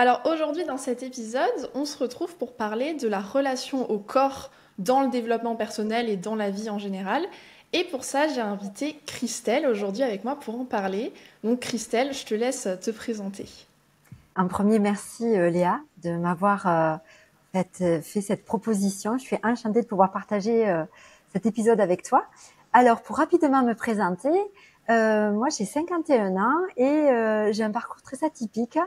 Alors aujourd'hui, dans cet épisode, on se retrouve pour parler de la relation au corps dans le développement personnel et dans la vie en général. Et pour ça, j'ai invité Christelle aujourd'hui avec moi pour en parler. Donc Christelle, je te laisse te présenter. Un premier merci Léa de m'avoir fait cette proposition. Je suis enchantée de pouvoir partager cet épisode avec toi. Alors pour rapidement me présenter, moi j'ai 51 ans et j'ai un parcours très atypique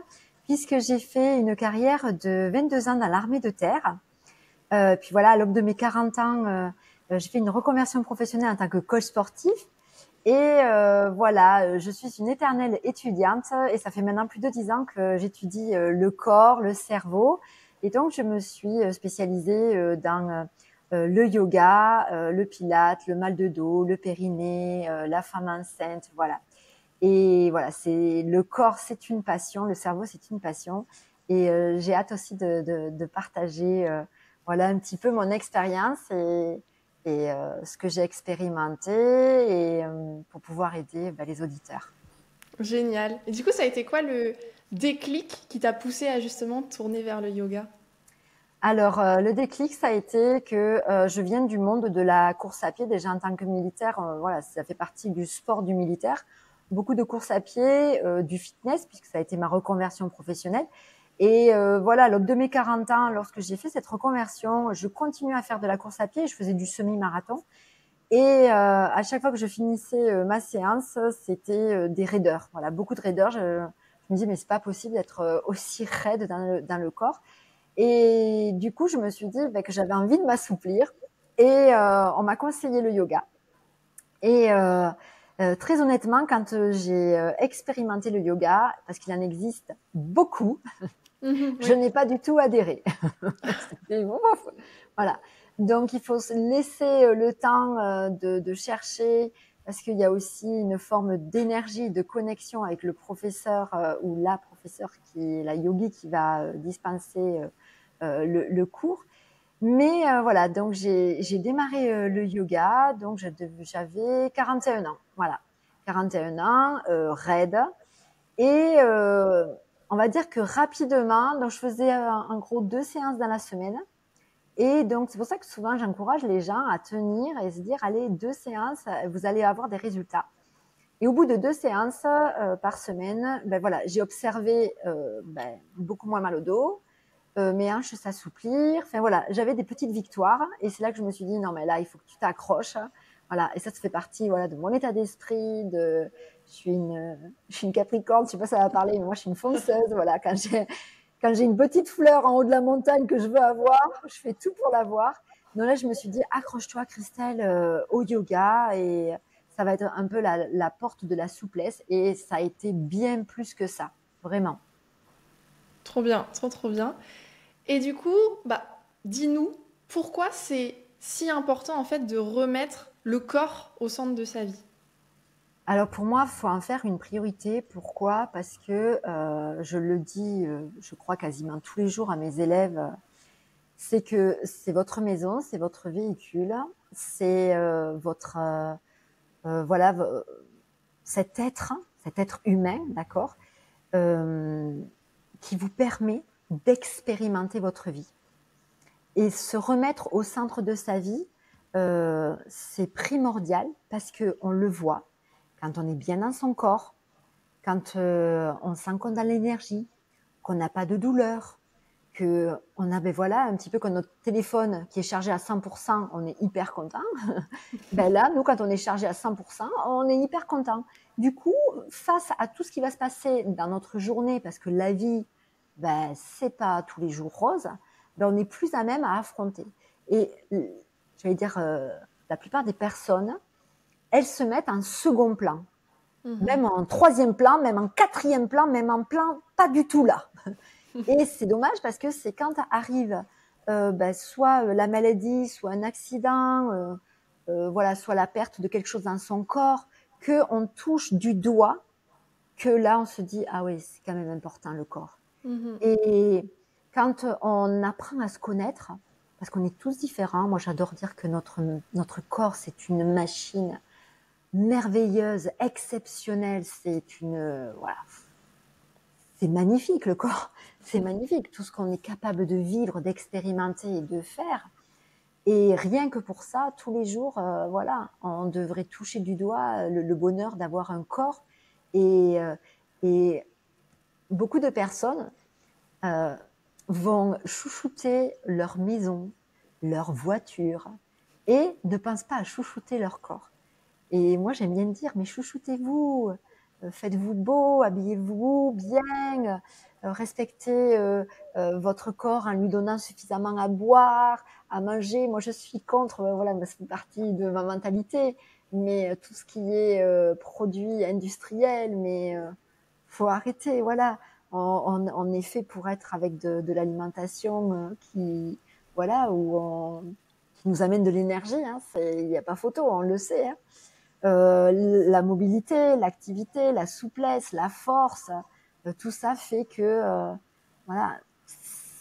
puisque j'ai fait une carrière de 22 ans dans l'armée de terre. Puis voilà, à l'aube de mes 40 ans, j'ai fait une reconversion professionnelle en tant que coach sportif. Et voilà, je suis une éternelle étudiante et ça fait maintenant plus de 10 ans que j'étudie le corps, le cerveau. Et donc, je me suis spécialisée dans le yoga, le pilate, le mal de dos, le périnée, la femme enceinte, voilà. Et voilà, c'est le corps, c'est une passion, le cerveau, c'est une passion. Et j'ai hâte aussi de partager voilà un petit peu mon expérience et ce que j'ai expérimenté et pour pouvoir aider les auditeurs. Génial. Et du coup, ça a été quoi le déclic qui t'a poussé à justement tourner vers le yoga? Alors, le déclic, ça a été que je viens du monde de la course à pied. Déjà, en tant que militaire, voilà, ça fait partie du sport du militaire. Beaucoup de course à pied, du fitness, puisque ça a été ma reconversion professionnelle. Et voilà, à l'aube de mes 40 ans, lorsque j'ai fait cette reconversion, je continuais à faire de la course à pied. Je faisais du semi-marathon. Et à chaque fois que je finissais ma séance, c'était des raideurs. Voilà, beaucoup de raideurs. Je me disais, mais c'est pas possible d'être aussi raide dans le corps. Et du coup, je me suis dit que j'avais envie de m'assouplir et on m'a conseillé le yoga. Et très honnêtement, quand j'ai expérimenté le yoga, parce qu'il en existe beaucoup, Mhm, je oui. n'ai pas du tout adhéré. C'était voilà. Donc il faut se laisser le temps de chercher parce qu'il y a aussi une forme d'énergie, de connexion avec le professeur ou la professeure qui est la yogi qui va dispenser le cours. Mais voilà, donc j'ai démarré le yoga, donc j'avais 41 ans, voilà, 41 ans, raide, et on va dire que rapidement, donc je faisais en gros 2 séances dans la semaine, et donc c'est pour ça que souvent j'encourage les gens à tenir et se dire, allez, 2 séances, vous allez avoir des résultats. Et au bout de 2 séances par semaine, voilà, j'ai observé beaucoup moins mal au dos, mes hanches s'assouplir. Enfin voilà, j'avais des petites victoires et c'est là que je me suis dit non mais là il faut que tu t'accroches. Voilà, et ça fait partie voilà de mon état d'esprit. Je suis une Capricorne, je sais pas si ça va parler, mais moi je suis une fonceuse. Voilà, quand j'ai une petite fleur en haut de la montagne que je veux avoir, je fais tout pour l'avoir. Donc là je me suis dit accroche-toi Christelle au yoga et ça va être un peu la porte de la souplesse et ça a été bien plus que ça, vraiment. Trop bien, trop trop bien. Et du coup, dis-nous pourquoi c'est si important en fait de remettre le corps au centre de sa vie. Alors pour moi, faut en faire une priorité. Pourquoi? Parce que je le dis, je crois quasiment tous les jours à mes élèves, c'est que c'est votre maison, c'est votre véhicule, c'est votre voilà cet être humain, d'accord, euh, qui vous permet d'expérimenter votre vie et se remettre au centre de sa vie. C'est primordial parce que on le voit quand on est bien dans son corps, quand on sent qu'on a l'énergie, qu'on n'a pas de douleur, que on a voilà un petit peu comme notre téléphone qui est chargé à 100%, on est hyper content. Là, nous, quand on est chargé à 100%, on est hyper content. Du coup, face à tout ce qui va se passer dans notre journée, parce que la vie, c'est pas tous les jours rose, on est plus à même à affronter. Et je vais dire, la plupart des personnes, elles se mettent en second plan, Mhm. même en troisième plan, même en quatrième plan, même en plan pas du tout là. Et c'est dommage parce que c'est quand arrive soit la maladie, soit un accident, voilà, soit la perte de quelque chose dans son corps, que on touche du doigt, que là on se dit ah oui c'est quand même important le corps. Mhm. Et quand on apprend à se connaître, parce qu'on est tous différents, moi j'adore dire que notre corps c'est une machine merveilleuse, exceptionnelle, c'est une voilà, c'est magnifique le corps, c'est magnifique tout ce qu'on est capable de vivre, d'expérimenter et de faire. Et rien que pour ça, tous les jours, voilà, on devrait toucher du doigt le bonheur d'avoir un corps. Et beaucoup de personnes euh, vont chouchouter leur maison, leur voiture, et ne pensent pas à chouchouter leur corps. Et moi, j'aime bien dire, mais chouchoutez-vous, faites-vous beau, habillez-vous bien, respectez votre corps en lui donnant suffisamment à boire, à manger. Moi, je suis contre, voilà, ça fait partie de ma mentalité, mais tout ce qui est produit industriel, mais faut arrêter, voilà. On est fait pour être avec de l'alimentation qui, voilà, qui nous amène de l'énergie. Hein, il n'y a pas photo, on le sait. Hein. La mobilité, l'activité, la souplesse, la force, tout ça fait que voilà,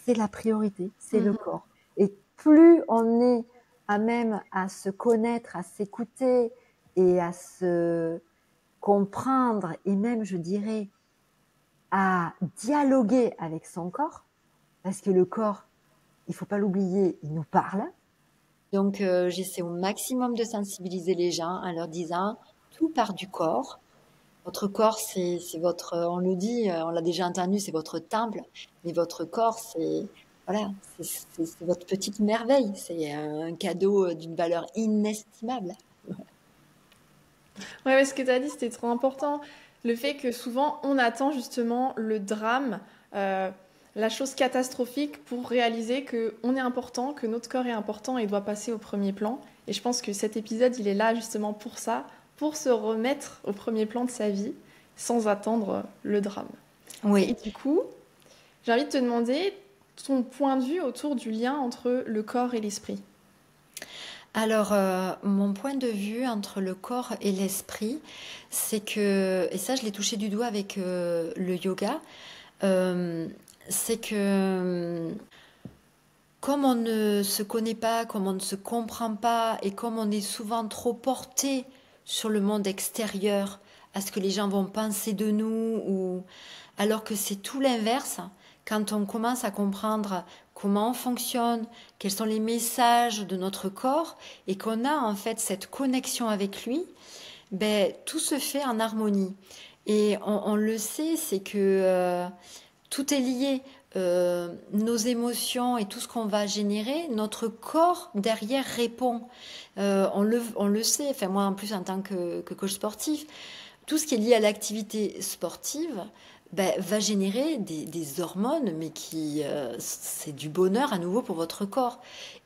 c'est la priorité, c'est le corps. Et plus on est à même à se connaître, à s'écouter et à se comprendre et même, je dirais, à dialoguer avec son corps, parce que le corps, il faut pas l'oublier, il nous parle. Donc, j'essaie au maximum de sensibiliser les gens en leur disant tout part du corps. Votre corps, c'est votre, on le dit, on l'a déjà entendu, c'est votre temple, mais votre corps, c'est voilà, c'est votre petite merveille. C'est un cadeau d'une valeur inestimable. Ouais, ce que tu as dit, c'était trop important. Le fait que souvent, on attend justement le drame, euh, la chose catastrophique pour réaliser que on est important, que notre corps est important et doit passer au premier plan. Et je pense que cet épisode, il est là justement pour ça, pour se remettre au premier plan de sa vie sans attendre le drame. Et Oui. du coup, j'ai envie de te demander ton point de vue autour du lien entre le corps et l'esprit. Alors, mon point de vue entre le corps et l'esprit, c'est que, et ça je l'ai touché du doigt avec le yoga, euh, c'est que comme on ne se connaît pas, comme on ne se comprend pas, et comme on est souvent trop porté sur le monde extérieur, à ce que les gens vont penser de nous, ou alors que c'est tout l'inverse, quand on commence à comprendre comment on fonctionne, quels sont les messages de notre corps, et qu'on a en fait cette connexion avec lui, ben, tout se fait en harmonie. Et on le sait, c'est que tout est lié. Nos émotions et tout ce qu'on va générer, notre corps derrière répond. On le sait, enfin moi en plus en tant que coach sportif, tout ce qui est lié à l'activité sportive ben, va générer des hormones, mais c'est du bonheur à nouveau pour votre corps.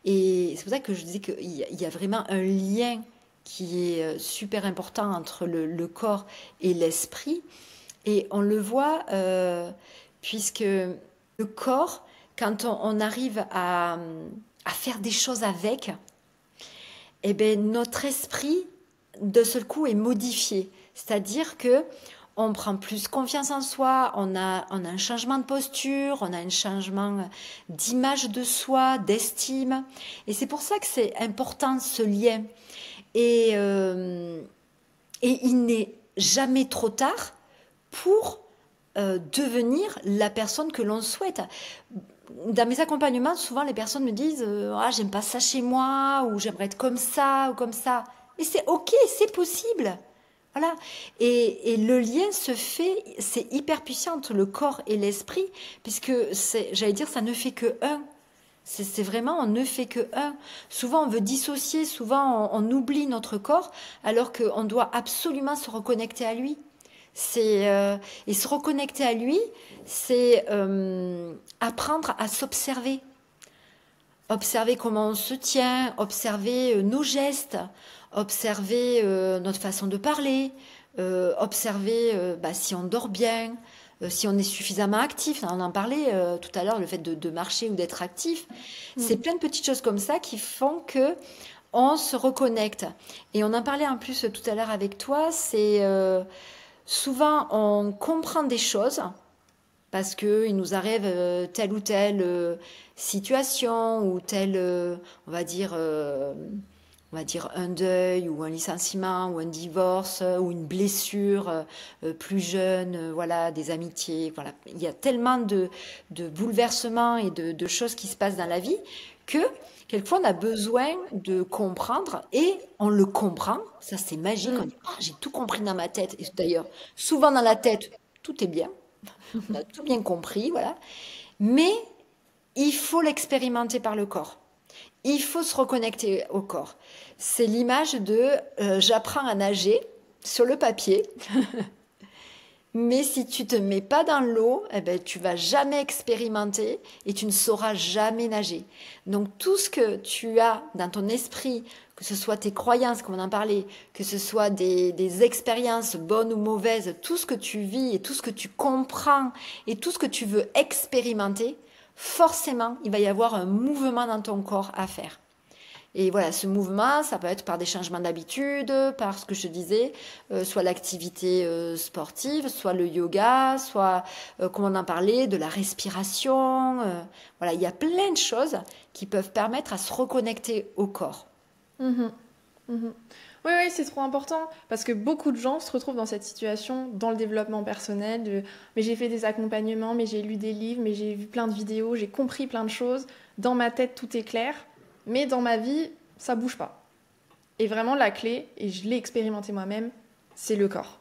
Et c'est pour ça que je disais qu'il y a vraiment un lien qui est super important entre le corps et l'esprit. Et on le voit puisque le corps, quand on arrive à faire des choses avec, eh ben, notre esprit, de seul coup, est modifié. C'est-à-dire que on prend plus confiance en soi, on a un changement de posture, on a un changement d'image de soi, d'estime. Et c'est pour ça que c'est important ce lien. Et, euh, et il n'est jamais trop tard pour devenir la personne que l'on souhaite. Dans mes accompagnements, souvent les personnes me disent ah, j'aime pas ça chez moi, ou j'aimerais être comme ça, ou comme ça. Et c'est ok, c'est possible. Voilà. Et le lien se fait, c'est hyper puissant entre le corps et l'esprit, puisque j'allais dire, ça ne fait que un. C'est vraiment, on ne fait que un. Souvent, on veut dissocier, souvent, on oublie notre corps, alors qu'on doit absolument se reconnecter à lui. Et se reconnecter à lui, c'est apprendre à s'observer. Observer comment on se tient, observer nos gestes, observer notre façon de parler, observer bah, si on dort bien, si on est suffisamment actif. On en parlait tout à l'heure, le fait de marcher ou d'être actif. C'est plein de petites choses comme ça qui font que on se reconnecte. Et on en parlait en plus tout à l'heure avec toi, c'est souvent on comprend des choses parce qu'il nous arrive telle ou telle situation ou telle, on va dire, on va dire, un deuil ou un licenciement ou un divorce ou une blessure plus jeune, voilà, des amitiés, voilà. Il y a tellement de bouleversements et de choses qui se passent dans la vie que quelquefois on a besoin de comprendre et on le comprend. Ça, c'est magique. On Mm. dit, ah, j'ai tout compris dans ma tête. Et d'ailleurs, souvent dans la tête, tout est bien. On a tout bien compris, voilà. Mais il faut l'expérimenter par le corps. Il faut se reconnecter au corps. C'est l'image de j'apprends à nager sur le papier, mais si tu te mets pas dans l'eau, eh ben, tu vas jamais expérimenter et tu ne sauras jamais nager. Donc tout ce que tu as dans ton esprit, que ce soit tes croyances, comme on en parlait, que ce soit des expériences bonnes ou mauvaises, tout ce que tu vis et tout ce que tu comprends et tout ce que tu veux expérimenter, forcément, il va y avoir un mouvement dans ton corps à faire. Et voilà, ce mouvement, ça peut être par des changements d'habitude, par ce que je te disais, soit l'activité sportive, soit le yoga, soit, comme on en parlait, de la respiration. Voilà, il y a plein de choses qui peuvent permettre à se reconnecter au corps. Mhm. Mhm. Oui, oui, c'est trop important parce que beaucoup de gens se retrouvent dans cette situation dans le développement personnel mais j'ai fait des accompagnements, mais j'ai lu des livres, mais j'ai vu plein de vidéos, j'ai compris plein de choses. Dans ma tête, tout est clair, mais dans ma vie, ça bouge pas. Et vraiment, la clé, et je l'ai expérimenté moi-même, c'est le corps.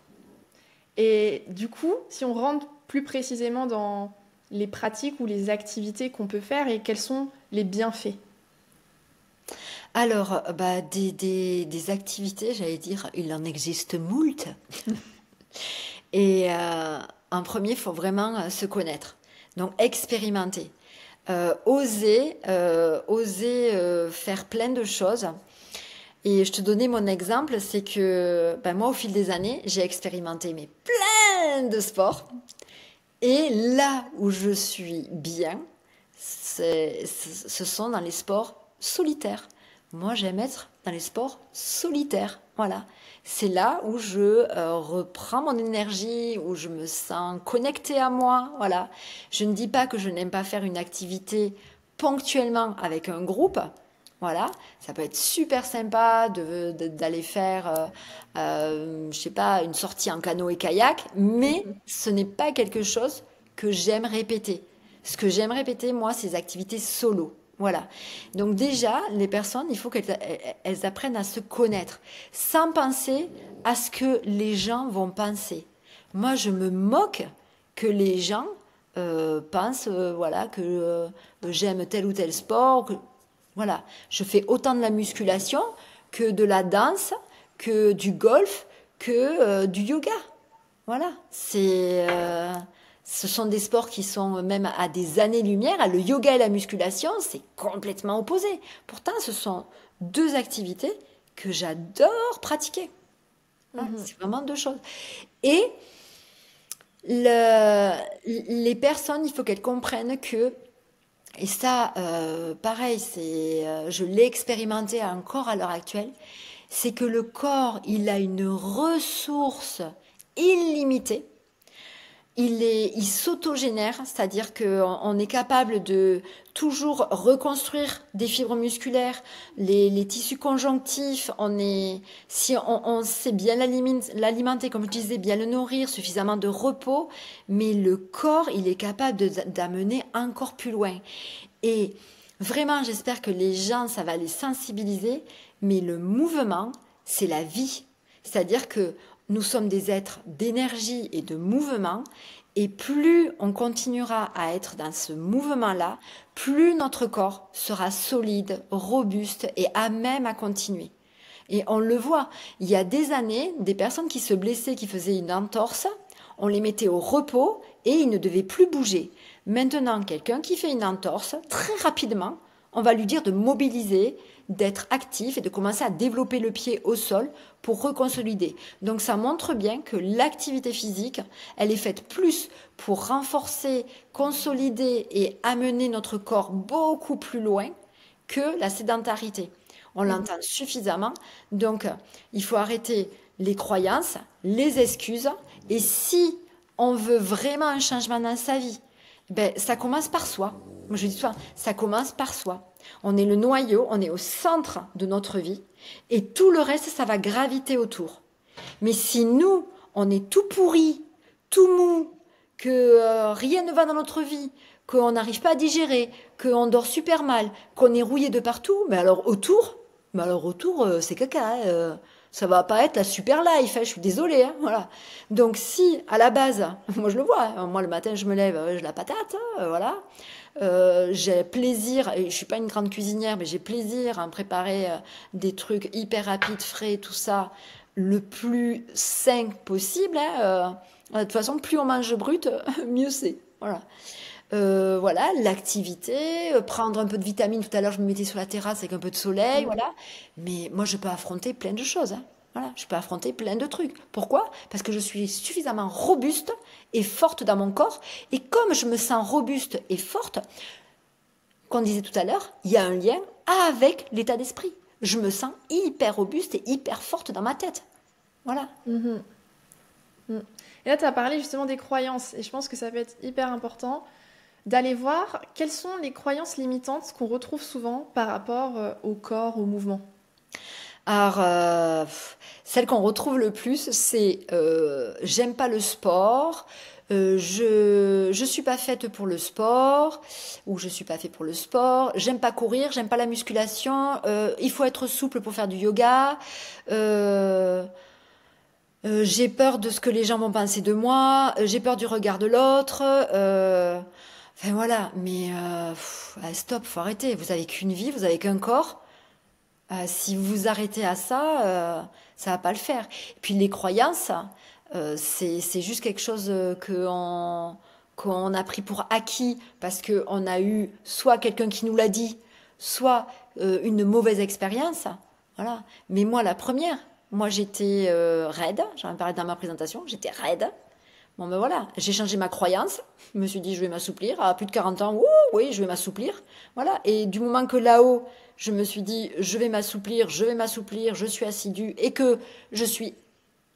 Et du coup, si on rentre plus précisément dans les pratiques ou les activités qu'on peut faire et quels sont les bienfaits. Alors, bah, des activités, j'allais dire, il en existe moult. Et en premier, il faut vraiment se connaître. Donc, expérimenter. Oser faire plein de choses. Et je te donnais mon exemple, c'est que ben moi, au fil des années, j'ai expérimenté mais plein de sports. Et là où je suis bien, ce sont dans les sports solitaires. Moi, j'aime être dans les sports solitaires. Voilà. C'est là où je reprends mon énergie, où je me sens connectée à moi. Voilà. Je ne dis pas que je n'aime pas faire une activité ponctuellement avec un groupe. Voilà, ça peut être super sympa d'aller faire, je sais pas, une sortie en canoë-kayak, mais ce n'est pas quelque chose que j'aime répéter. Ce que j'aime répéter, moi, c'est les activités solo. Voilà. Donc déjà, les personnes, il faut qu'elles apprennent à se connaître, sans penser à ce que les gens vont penser. Moi, je me moque que les gens pensent, voilà, que j'aime tel ou tel sport. Voilà, je fais autant de la musculation que de la danse, que du golf, que du yoga. Voilà, ce sont des sports qui sont même à des années-lumière. Le yoga et la musculation, c'est complètement opposé. Pourtant, ce sont deux activités que j'adore pratiquer. Voilà, c'est vraiment deux choses. Et les personnes, il faut qu'elles comprennent que et ça, pareil, je l'ai expérimenté encore à l'heure actuelle, c'est que le corps, il a une ressource illimitée. Il s'autogénère, c'est-à-dire qu'on est capable de toujours reconstruire des fibres musculaires, les tissus conjonctifs. Si on sait bien l'alimenter, comme je disais, bien le nourrir, suffisamment de repos, mais le corps, il est capable d'amener encore plus loin. Et vraiment, j'espère que les gens, ça va les sensibiliser, mais le mouvement, c'est la vie. C'est-à-dire que nous sommes des êtres d'énergie et de mouvement, et plus on continuera à être dans ce mouvement-là, plus notre corps sera solide, robuste et à même à continuer. Et on le voit, il y a des années, des personnes qui se blessaient, qui faisaient une entorse, on les mettait au repos et ils ne devaient plus bouger. Maintenant, quelqu'un qui fait une entorse, très rapidement, on va lui dire de mobiliser, d'être actif et de commencer à développer le pied au sol pour reconsolider. Donc ça montre bien que l'activité physique, elle est faite plus pour renforcer, consolider et amener notre corps beaucoup plus loin que la sédentarité. On l'entend suffisamment. Donc il faut arrêter les croyances, les excuses. Et si on veut vraiment un changement dans sa vie, Ben, ça commence par soi. Moi, je dis souvent, ça commence par soi. On est le noyau, on est au centre de notre vie et tout le reste, ça va graviter autour. Mais si nous, on est tout pourri, tout mou, que rien ne va dans notre vie, qu'on n'arrive pas à digérer, qu'on dort super mal, qu'on est rouillé de partout, mais alors autour, c'est caca. Ça va pas être la super life, hein, je suis désolée. Hein, voilà. Donc si, à la base, moi je le vois, hein, moi le matin je me lève, j'ai la patate, hein, voilà. J'ai plaisir, et je suis pas une grande cuisinière, mais j'ai plaisir à me préparer des trucs hyper rapides, frais, tout ça, le plus sain possible. Hein, de toute façon, plus on mange brut, mieux c'est. Voilà. Voilà, l'activité, prendre un peu de vitamines. Tout à l'heure, je me mettais sur la terrasse avec un peu de soleil, voilà. Mais moi, je peux affronter plein de choses. Hein. Voilà, je peux affronter plein de trucs. Pourquoi? Parce que je suis suffisamment robuste et forte dans mon corps. Et comme je me sens robuste et forte, qu'on disait tout à l'heure, il y a un lien avec l'état d'esprit. Je me sens hyper robuste et hyper forte dans ma tête. Voilà. Mhm. Mm. Et là, tu as parlé justement des croyances, et je pense que ça peut être hyper important d'aller voir quelles sont les croyances limitantes qu'on retrouve souvent par rapport au corps, au mouvement. Alors, celle qu'on retrouve le plus, c'est j'aime pas le sport, je suis pas faite pour le sport, ou je suis pas fait pour le sport, j'aime pas courir, j'aime pas la musculation, il faut être souple pour faire du yoga, j'ai peur de ce que les gens vont penser de moi, j'ai peur du regard de l'autre. Enfin voilà, mais stop, faut arrêter. Vous avez qu'une vie, vous avez qu'un corps. Si vous vous arrêtez à ça, ça va pas le faire. Et puis les croyances, c'est juste quelque chose qu'on a pris pour acquis parce qu'on a eu soit quelqu'un qui nous l'a dit, soit une mauvaise expérience. Voilà. Mais moi, la première, moi j'étais raide, j'en ai parlé dans ma présentation, j'étais raide. Bon ben voilà, j'ai changé ma croyance, je me suis dit je vais m'assouplir, à plus de 40 ans, oui, je vais m'assouplir. Voilà, et du moment que là-haut, je me suis dit je vais m'assouplir, je suis assidue et que je suis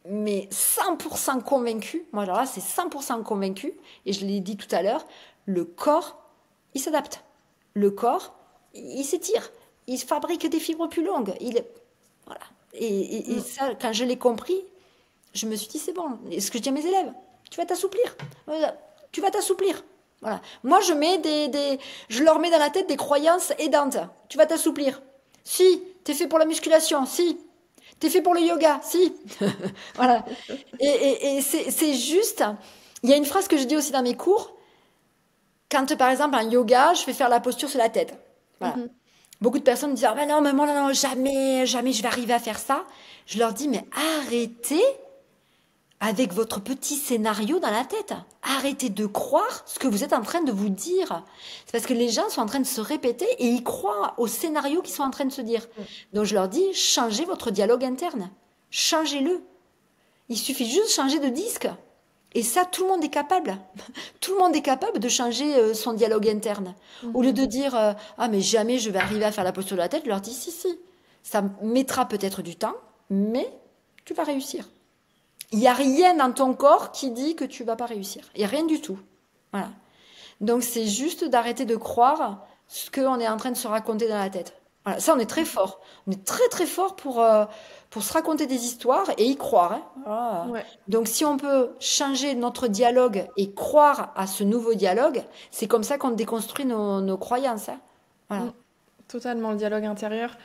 mais 100% convaincue, moi alors là c'est 100% convaincue, et je l'ai dit tout à l'heure, le corps, il s'adapte. Le corps, il s'étire, il fabrique des fibres plus longues, voilà. Et ça, quand je l'ai compris, je me suis dit c'est bon, et ce que je dis à mes élèves, tu vas t'assouplir. Tu vas t'assouplir. Voilà. Moi, je leur mets dans la tête des croyances aidantes. Tu vas t'assouplir. Si, t'es fait pour la musculation. Si, t'es fait pour le yoga. Si. Voilà. Et c'est juste. Il y a une phrase que je dis aussi dans mes cours. Quand, par exemple, en yoga, je fais faire la posture sur la tête. Voilà. Mm-hmm. Beaucoup de personnes me disent, ah ben non, mais moi, non, jamais je vais arriver à faire ça. Je leur dis, mais arrêtez avec votre petit scénario dans la tête. Arrêtez de croire ce que vous êtes en train de vous dire. C'est parce que les gens sont en train de se répéter et ils croient au scénario qu'ils sont en train de se dire. Donc je leur dis, changez votre dialogue interne. Changez-le. Il suffit juste de changer de disque. Et ça, tout le monde est capable. Tout le monde est capable de changer son dialogue interne. Au lieu de dire, ah mais jamais je vais arriver à faire la posture de la tête, je leur dis, si. Ça mettra peut-être du temps, mais tu vas réussir. Il n'y a rien dans ton corps qui dit que tu ne vas pas réussir. Il n'y a rien du tout. Voilà. Donc, c'est juste d'arrêter de croire ce qu'on est en train de se raconter dans la tête. Voilà. Ça, on est très fort. On est très, très fort pour se raconter des histoires et y croire. Hein. Voilà. Ouais. Donc, si on peut changer notre dialogue et croire à ce nouveau dialogue, c'est comme ça qu'on déconstruit nos croyances. Hein. Voilà. Totalement, le dialogue intérieur,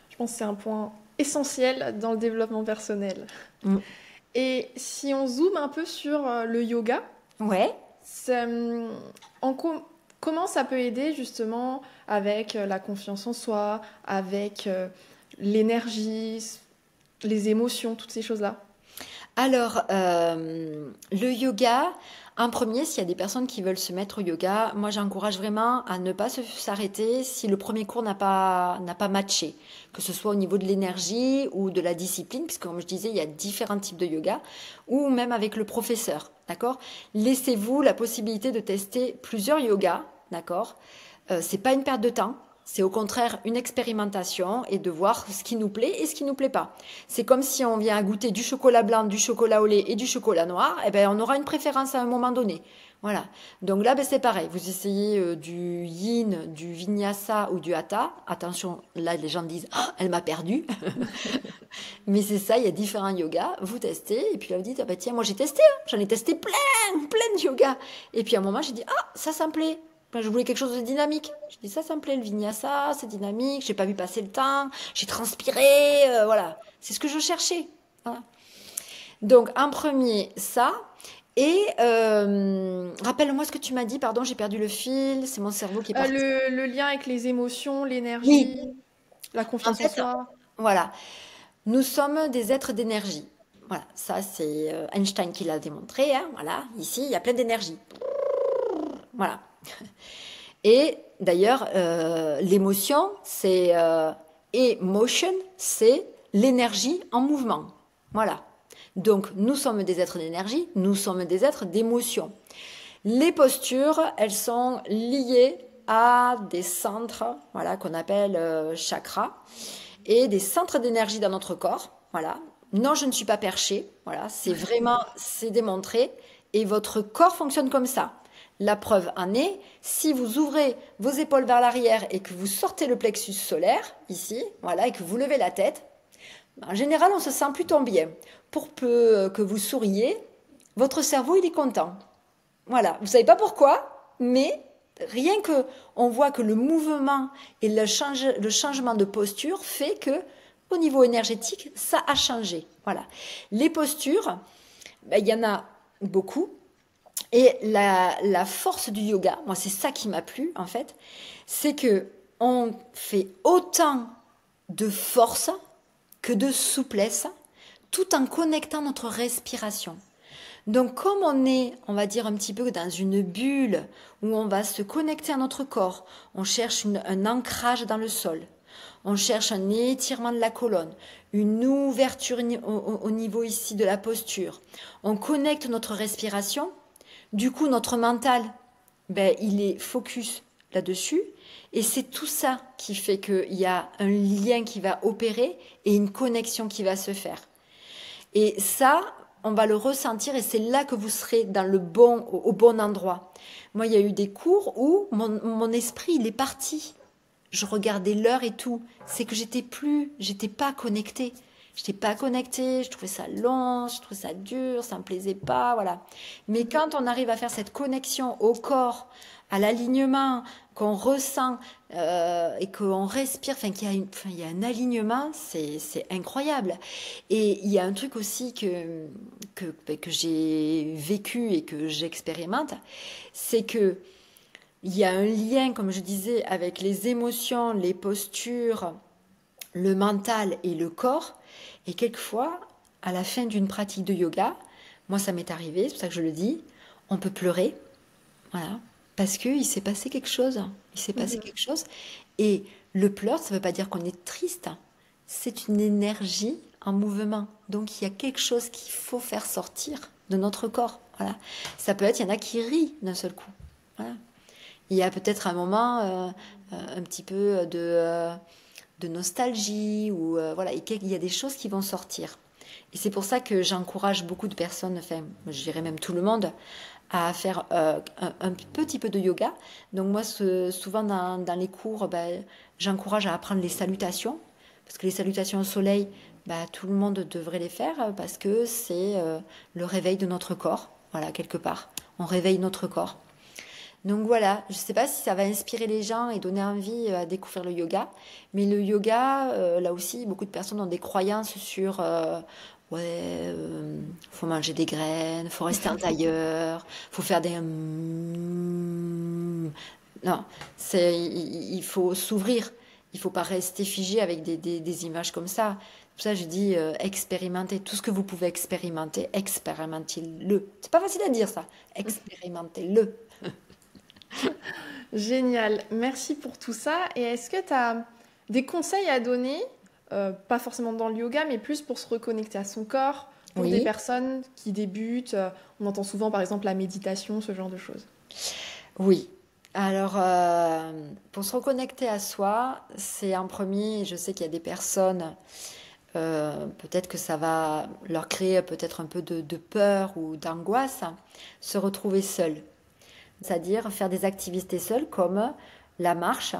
je pense que c'est un point essentiel dans le développement personnel. Et si on zoome un peu sur le yoga, ouais. Comment ça peut aider justement avec la confiance en soi, avec l'énergie, les émotions, toutes ces choses-là? Alors, le yoga, en premier, s'il y a des personnes qui veulent se mettre au yoga, moi j'encourage vraiment à ne pas s'arrêter si le premier cours n'a pas matché, que ce soit au niveau de l'énergie ou de la discipline, puisque comme je disais, il y a différents types de yoga, ou même avec le professeur, d'accord? Laissez-vous la possibilité de tester plusieurs yogas, d'accord? C'est pas une perte de temps. C'est au contraire une expérimentation et de voir ce qui nous plaît et ce qui nous plaît pas. C'est comme si on vient à goûter du chocolat blanc, du chocolat au lait et du chocolat noir, eh ben on aura une préférence à un moment donné. Voilà. Donc là, ben, c'est pareil. Vous essayez du yin, du vinyasa ou du hatha. Attention, là, les gens disent, ah, elle m'a perdu. Mais c'est ça, il y a différents yogas. Vous testez et puis là, vous dites, ah ben, tiens, moi j'ai testé, hein. J'en ai testé plein de yogas. Et puis à un moment, j'ai dit, ah, ça me plaît. Ben, je voulais quelque chose de dynamique. J'ai dit, ça me plaît, le vinyasa, c'est dynamique. J'ai pas vu passer le temps. J'ai transpiré. Voilà. C'est ce que je cherchais. Voilà. Donc, en premier, ça. Et rappelle-moi ce que tu m'as dit, pardon, j'ai perdu le fil, c'est mon cerveau qui est parti. Le lien avec les émotions, Oui, l'énergie, la en confiance en fait, soi. voilà, nous sommes des êtres d'énergie. Voilà, ça c'est Einstein qui l'a démontré, hein, voilà, ici il y a plein d'énergie. Voilà. Et d'ailleurs, l'émotion, c'est emotion, c'est l'énergie en mouvement. Voilà. Donc, nous sommes des êtres d'énergie, nous sommes des êtres d'émotion. Les postures, elles sont liées à des centres, voilà, qu'on appelle chakras, et des centres d'énergie dans notre corps. Voilà. Non, je ne suis pas perchée. Voilà, c'est vraiment, c'est démontré. Et votre corps fonctionne comme ça. La preuve en est, si vous ouvrez vos épaules vers l'arrière et que vous sortez le plexus solaire, ici, voilà, et que vous levez la tête, en général, on se sent plutôt bien. Pour peu que vous souriez, votre cerveau, il est content. Voilà, vous savez pas pourquoi, mais rien que on voit que le mouvement et le changement de posture fait que au niveau énergétique, ça a changé. Voilà. Les postures, ben, il y en a beaucoup. Et la force du yoga, moi c'est ça qui m'a plu en fait, c'est que on fait autant de force que de souplesse, tout en connectant notre respiration. Donc comme on est, on va dire un petit peu dans une bulle où on va se connecter à notre corps, on cherche un ancrage dans le sol, on cherche un étirement de la colonne, une ouverture au niveau ici de la posture, on connecte notre respiration, du coup notre mental, ben, il est focus là-dessus et c'est tout ça qui fait qu'il y a un lien qui va opérer et une connexion qui va se faire. Et ça, on va le ressentir et c'est là que vous serez dans au bon endroit. Moi, il y a eu des cours où mon esprit, il est parti. Je regardais l'heure et tout. C'est que j'étais pas connectée. J'étais pas connectée, je trouvais ça long, je trouvais ça dur, ça me plaisait pas, voilà. Mais quand on arrive à faire cette connexion au corps, à l'alignement, qu'on ressent et qu'on respire, enfin il y a un alignement, c'est incroyable. Et il y a un truc aussi que j'ai vécu et que j'expérimente, c'est que il y a un lien, comme je disais, avec les émotions, les postures, le mental et le corps. Et quelquefois, à la fin d'une pratique de yoga, moi ça m'est arrivé, c'est pour ça que je le dis, on peut pleurer, voilà, parce qu'il s'est passé quelque chose. Il s'est passé quelque chose. Et le pleur, ça ne veut pas dire qu'on est triste. C'est une énergie en mouvement. Donc il y a quelque chose qu'il faut faire sortir de notre corps. Voilà. Ça peut être, il y en a qui rient d'un seul coup. Voilà. Il y a peut-être un moment, un petit peu de nostalgie, ou voilà, il y a des choses qui vont sortir. Et c'est pour ça que j'encourage beaucoup de personnes, enfin, je dirais même tout le monde, à faire un petit peu de yoga. Donc moi, souvent dans les cours, ben, j'encourage à apprendre les salutations, parce que les salutations au soleil, ben, tout le monde devrait les faire, parce que c'est le réveil de notre corps, voilà, quelque part. On réveille notre corps. Donc voilà, je ne sais pas si ça va inspirer les gens et donner envie à découvrir le yoga, mais le yoga, là aussi, beaucoup de personnes ont des croyances sur faut manger des graines, faut rester en tailleur, faut faire des non, il faut s'ouvrir, il faut pas rester figé avec des images comme ça. C'est pour ça que je dis expérimentez tout ce que vous pouvez expérimenter, expérimentez-le. C'est pas facile à dire ça, expérimentez-le. Génial, merci pour tout ça. Et est-ce que tu as des conseils à donner, pas forcément dans le yoga, mais plus pour se reconnecter à son corps, pour des Oui. personnes qui débutent? On entend souvent par exemple la méditation, ce genre de choses. Oui. Alors, pour se reconnecter à soi, c'est en premier, je sais qu'il y a des personnes, peut-être que ça va leur créer peut-être un peu de peur ou d'angoisse, se retrouver seules. C'est-à-dire faire des activités seules comme la marche,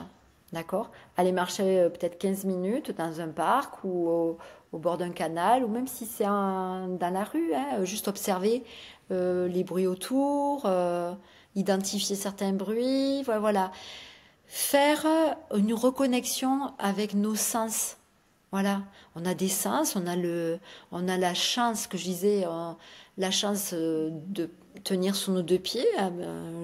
d'accord? Aller marcher peut-être 15 minutes dans un parc ou au bord d'un canal, ou même si c'est dans la rue, hein, juste observer les bruits autour, identifier certains bruits, voilà. Faire une reconnexion avec nos sens. Voilà, on a des sens, on a la chance, que je disais, la chance de tenir sur nos deux pieds.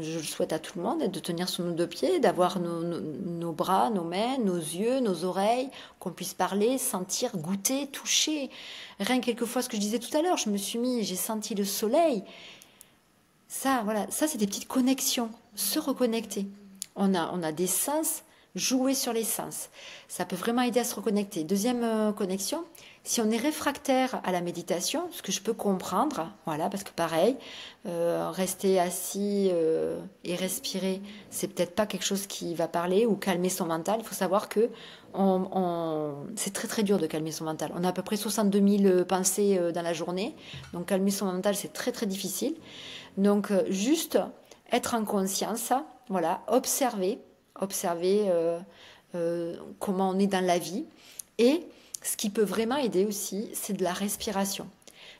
Je le souhaite à tout le monde, de tenir sur nos deux pieds, d'avoir nos bras, nos mains, nos yeux, nos oreilles, qu'on puisse parler, sentir, goûter, toucher. Rien que quelquefois, ce que je disais tout à l'heure, j'ai senti le soleil. Ça, voilà, ça c'est des petites connexions, se reconnecter. On a des sens, jouer sur les sens. Ça peut vraiment aider à se reconnecter. Deuxième connexion, si on est réfractaire à la méditation, ce que je peux comprendre, voilà, parce que pareil, rester assis et respirer, c'est peut-être pas quelque chose qui va parler ou calmer son mental. Il faut savoir que c'est très très dur de calmer son mental. On a à peu près 62 000 pensées dans la journée, donc calmer son mental c'est très très difficile. Donc juste être en conscience, voilà, observer comment on est dans la vie. Et ce qui peut vraiment aider aussi, c'est de la respiration.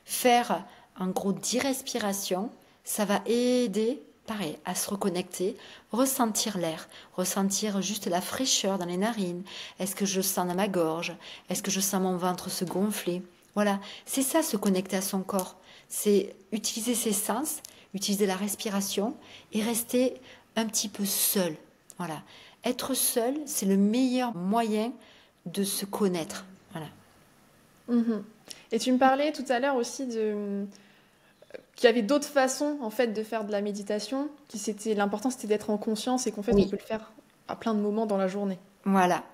Faire en gros 10 respirations, ça va aider, pareil, à se reconnecter, ressentir l'air, ressentir juste la fraîcheur dans les narines. Est-ce que je sens dans ma gorge? Est-ce que je sens mon ventre se gonfler? Voilà, c'est ça, se connecter à son corps. C'est utiliser ses sens, utiliser la respiration et rester un petit peu seul. Voilà. Être seul, c'est le meilleur moyen de se connaître. Voilà. Mhm. Et tu me parlais tout à l'heure aussi qu'il y avait d'autres façons en fait de faire de la méditation, l'important c'était d'être en conscience et qu'en fait on peut le faire à plein de moments dans la journée. Voilà.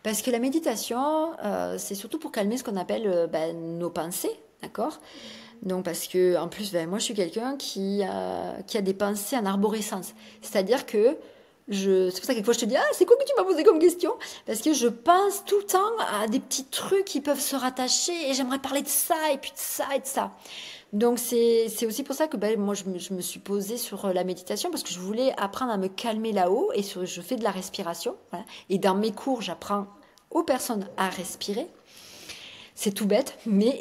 Parce que la méditation, c'est surtout pour calmer ce qu'on appelle nos pensées, d'accord? Donc parce que en plus, moi je suis quelqu'un qui a des pensées en arborescence. C'est-à-dire que c'est pour ça que quelquefois je te dis c'est quoi que tu m'as posé comme question, parce que je pense tout le temps à des petits trucs qui peuvent se rattacher et j'aimerais parler de ça et puis de ça et de ça. Donc c'est aussi pour ça que moi je me suis posée sur la méditation, parce que je voulais apprendre à me calmer là-haut et je fais de la respiration. Voilà. Et dans mes cours, j'apprends aux personnes à respirer. C'est tout bête, mais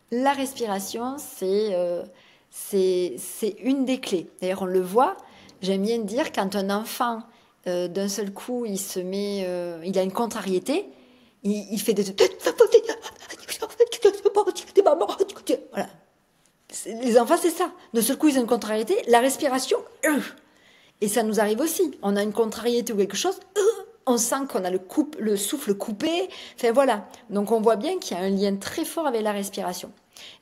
la respiration, c'est une des clés. D'ailleurs, on le voit, j'aime bien dire, quand un enfant, d'un seul coup, il a une contrariété, il fait des... Voilà. Les enfants, c'est ça. D'un seul coup, ils ont une contrariété, la respiration, et ça nous arrive aussi. On a une contrariété ou quelque chose, on sent qu'on a le souffle coupé. Enfin voilà. Donc on voit bien qu'il y a un lien très fort avec la respiration.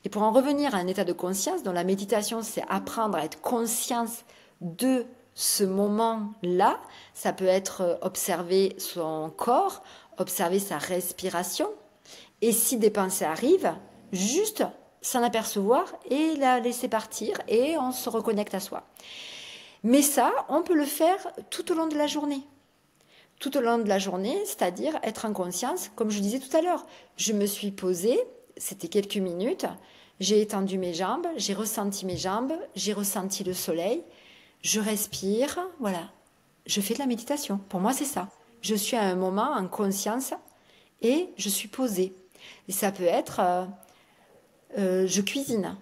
Et pour en revenir à un état de conscience, dont la méditation, c'est apprendre à être conscience de ce moment-là. Ça peut être observer son corps, observer sa respiration. Et si des pensées arrivent, juste s'en apercevoir et la laisser partir et on se reconnecte à soi. Mais ça, on peut le faire tout au long de la journée. Tout au long de la journée, c'est-à-dire être en conscience, comme je disais tout à l'heure. Je me suis posée, c'était quelques minutes, j'ai étendu mes jambes, j'ai ressenti mes jambes, j'ai ressenti le soleil, je respire, voilà. Je fais de la méditation. Pour moi, c'est ça. Je suis à un moment en conscience et je suis posée. Et ça peut être, je cuisine.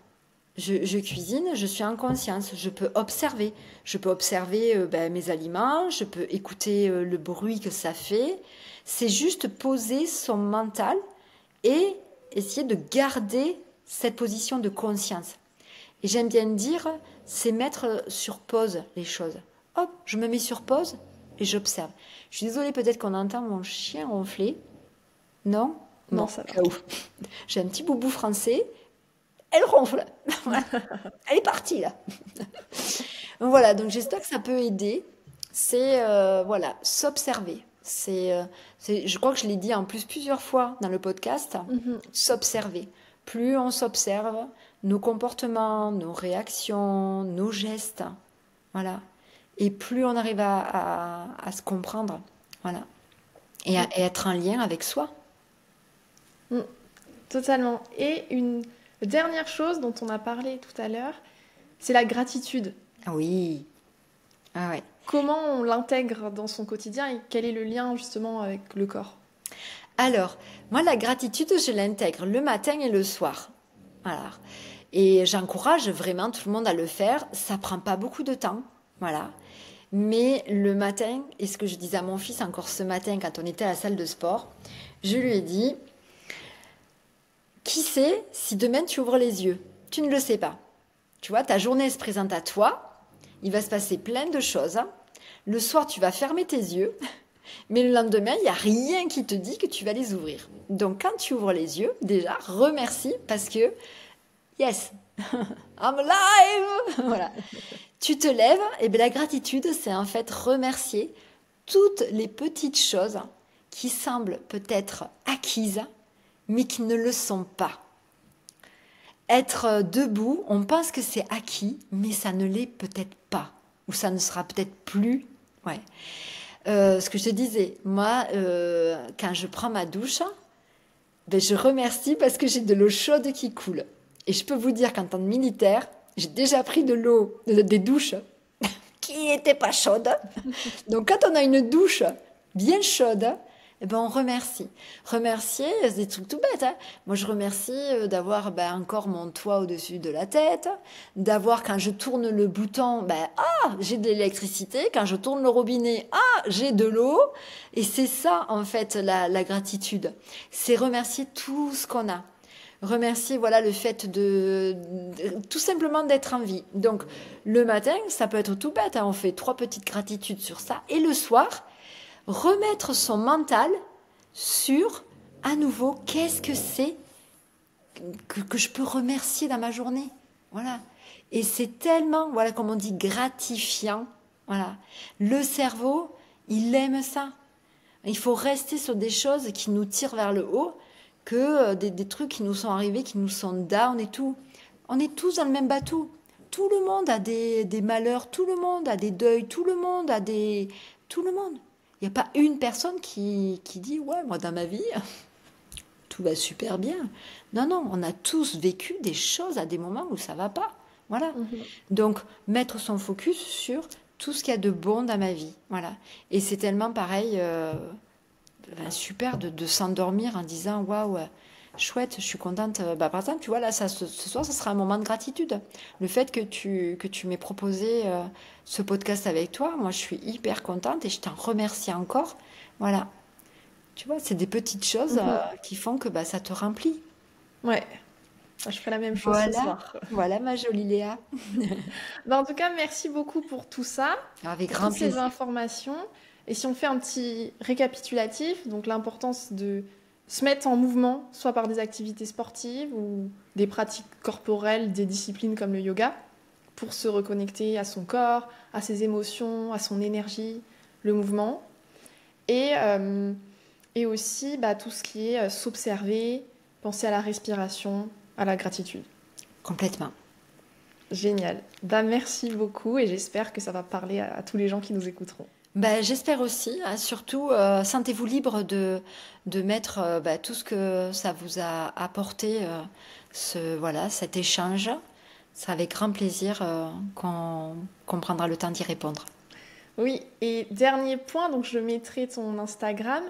Je cuisine, je suis en conscience, je peux observer. Je peux observer mes aliments, je peux écouter le bruit que ça fait. C'est juste poser son mental et essayer de garder cette position de conscience. Et j'aime bien dire, c'est mettre sur pause les choses. Hop, je me mets sur pause et j'observe. Je suis désolée, peut-être qu'on entend mon chien ronfler. Non? Non, ça va. J'ai un petit boubou français. Elle ronfle. Elle est partie là. Voilà, donc j'espère que ça peut aider. C'est s'observer. Je crois que je l'ai dit en plus plusieurs fois dans le podcast. S'observer. Plus on s'observe, nos comportements, nos réactions, nos gestes, voilà. Et plus on arrive à se comprendre, voilà. Et à être en lien avec soi. Totalement. Et une dernière chose dont on a parlé tout à l'heure, c'est la gratitude. Oui. Ah ouais. Comment on l'intègre dans son quotidien et quel est le lien justement avec le corps? Alors, moi, la gratitude, je l'intègre le matin et le soir. Voilà. Et j'encourage vraiment tout le monde à le faire. Ça prend pas beaucoup de temps. Voilà. Mais le matin, et ce que je disais à mon fils encore ce matin quand on était à la salle de sport, je lui ai dit, qui sait si demain tu ouvres les yeux? Tu ne le sais pas. Tu vois, ta journée se présente à toi. Il va se passer plein de choses. Le soir, tu vas fermer tes yeux. Mais le lendemain, il n'y a rien qui te dit que tu vas les ouvrir. Donc, quand tu ouvres les yeux, déjà, remercie parce que, yes, I'm alive! Voilà. Tu te lèves, et bien la gratitude, c'est en fait remercier toutes les petites choses qui semblent peut-être acquises, mais qui ne le sont pas. Être debout, on pense que c'est acquis, mais ça ne l'est peut-être pas. Ou ça ne sera peut-être plus. Ouais. Ce que je te disais, moi, quand je prends ma douche, ben, je remercie parce que j'ai de l'eau chaude qui coule. Et je peux vous dire qu'en tant que militaire, j'ai déjà pris de l'eau, des douches qui n'étaient pas chaudes. Donc quand on a une douche bien chaude, eh ben on remercie. Remercier, c'est des trucs tout bêtes. Hein. Moi, je remercie d'avoir encore mon toit au-dessus de la tête, d'avoir quand je tourne le bouton, j'ai de l'électricité. Quand je tourne le robinet, j'ai de l'eau. Et c'est ça, en fait, la gratitude. C'est remercier tout ce qu'on a. Remercier voilà le fait de tout simplement d'être en vie. Donc le matin, ça peut être tout bête, hein, on fait 3 petites gratitudes sur ça. Et le soir, remettre son mental sur, à nouveau, qu'est-ce que c'est que je peux remercier dans ma journée. Voilà. Et c'est tellement, voilà, comme on dit, gratifiant. Voilà. Le cerveau, il aime ça. Il faut rester sur des choses qui nous tirent vers le haut que des trucs qui nous sont arrivés, qui nous sont down et tout. On est tous dans le même bateau. Tout le monde a des malheurs, tout le monde a des deuils, tout le monde a des... Tout le monde. Il n'y a pas une personne qui dit « Ouais, moi, dans ma vie, tout va super bien. » Non, non, on a tous vécu des choses à des moments où ça va pas. Voilà. Donc, mettre son focus sur tout ce qu'il y a de bon dans ma vie. Voilà. Et c'est tellement pareil... super de s'endormir en disant waouh, chouette, je suis contente. Par exemple, tu vois, là, ce soir, ça sera un moment de gratitude. Le fait que tu m'aies proposé ce podcast avec toi, moi, je suis hyper contente et je t'en remercie encore. Voilà. Tu vois, c'est des petites choses qui font que ça te remplit. Ouais, je ferai la même chose ce soir. Voilà, ma jolie Léa. En tout cas, merci beaucoup pour tout ça, Avec pour grand toutes ces plaisir. informations. Et si on fait un petit récapitulatif, donc l'importance de se mettre en mouvement, soit par des activités sportives ou des pratiques corporelles, des disciplines comme le yoga, pour se reconnecter à son corps, à ses émotions, à son énergie, le mouvement. Et aussi tout ce qui est s'observer, penser à la respiration, à la gratitude. Complètement. Génial. Merci beaucoup et j'espère que ça va parler à tous les gens qui nous écouteront. J'espère aussi, hein, surtout, sentez-vous libre de mettre tout ce que ça vous a apporté, cet échange. C'est avec grand plaisir qu'on prendra le temps d'y répondre. Oui, et dernier point, donc je mettrai ton Instagram.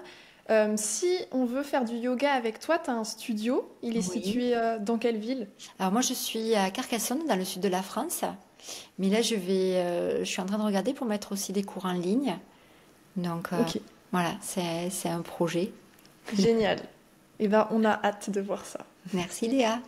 Si on veut faire du yoga avec toi, tu as un studio. Il est situé dans quelle ville? Alors moi, je suis à Carcassonne, dans le sud de la France. Mais là, je suis en train de regarder pour mettre aussi des cours en ligne. Donc, voilà, c'est un projet. Génial. Et on a hâte de voir ça. Merci Léa.